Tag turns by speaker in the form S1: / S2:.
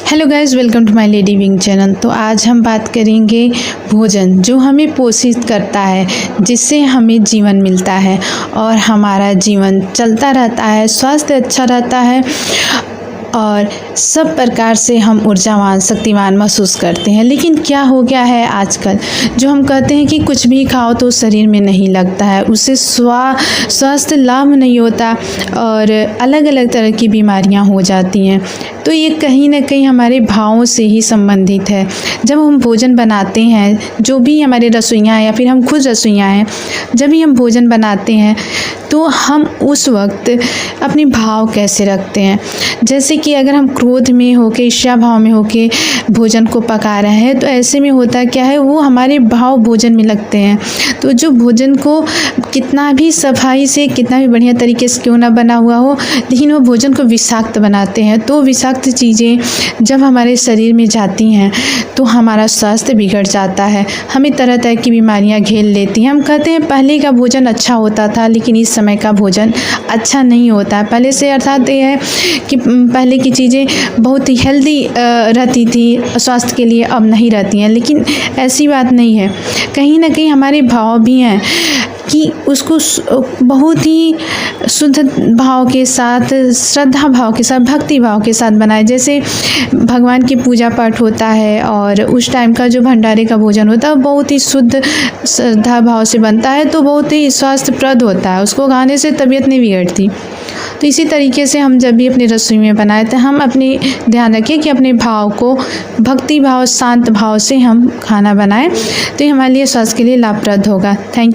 S1: Hello guys, welcome to my lady wing channel. तो आज हम बात करेंगे भोजन जो हमें पोषित करता है, जिससे हमें जीवन मिलता है और हमारा जीवन चलता रहता है, स्वास्थ्य अच्छा रहता है और सब प्रकार से हम ऊर्जावान शक्तिवान महसूस करते हैं। लेकिन क्या हो गया है आजकल, जो हम कहते हैं कि कुछ भी खाओ तो शरीर में नहीं लगता है, उससे स्वास्थ्य लाभ नहीं होता और अलग अलग तरह की बीमारियां हो जाती हैं। तो ये कहीं ना कहीं हमारे भावों से ही संबंधित है। जब हम भोजन बनाते हैं, जो भी हमारे रसोइयाँ या फिर हम खुद रसोइयाँ हैं, जब भी हम भोजन बनाते हैं तो हम उस वक्त अपने भाव कैसे रखते हैं। जैसे कि अगर हम क्रोध में होके, ईर्ष्या भाव में होके भोजन को पका रहे हैं, तो ऐसे में होता क्या है, वो हमारे भाव भोजन में लगते हैं। तो जो भोजन को कितना भी सफाई से, कितना भी बढ़िया तरीके से क्यों ना बना हुआ हो, लेकिन वो भोजन को विषाक्त बनाते हैं। तो विषाक्त चीज़ें जब हमारे शरीर में जाती हैं तो हमारा स्वास्थ्य बिगड़ जाता है, हमें तरह तरह की बीमारियां घेर लेती हैं। हम कहते हैं पहले का भोजन अच्छा होता था, लेकिन इस समय का भोजन अच्छा नहीं होता है पहले से। अर्थात ये है कि पहले की चीज़ें बहुत ही हेल्दी रहती थी स्वास्थ्य के लिए, अब नहीं रहती हैं। लेकिन ऐसी बात नहीं है, कहीं ना कहीं हमारे भाव भी हैं कि उसको बहुत ही शुद्ध भाव के साथ, श्रद्धा भाव के साथ, भक्ति भाव के साथ बनाए। जैसे भगवान की पूजा पाठ होता है और उस टाइम का जो भंडारे का भोजन होता है बहुत ही शुद्ध श्रद्धा भाव से बनता है, तो बहुत ही स्वास्थ्यप्रद होता है, उसको खाने से तबीयत नहीं बिगड़ती। तो इसी तरीके से हम जब भी अपनी रसोई में बनाए तो हम अपने ध्यान रखें कि अपने भाव को भक्ति भाव, शांत भाव से हम खाना बनाएं, तो ये हमारे लिए स्वास्थ्य के लिए लाभप्रद होगा। Thank you.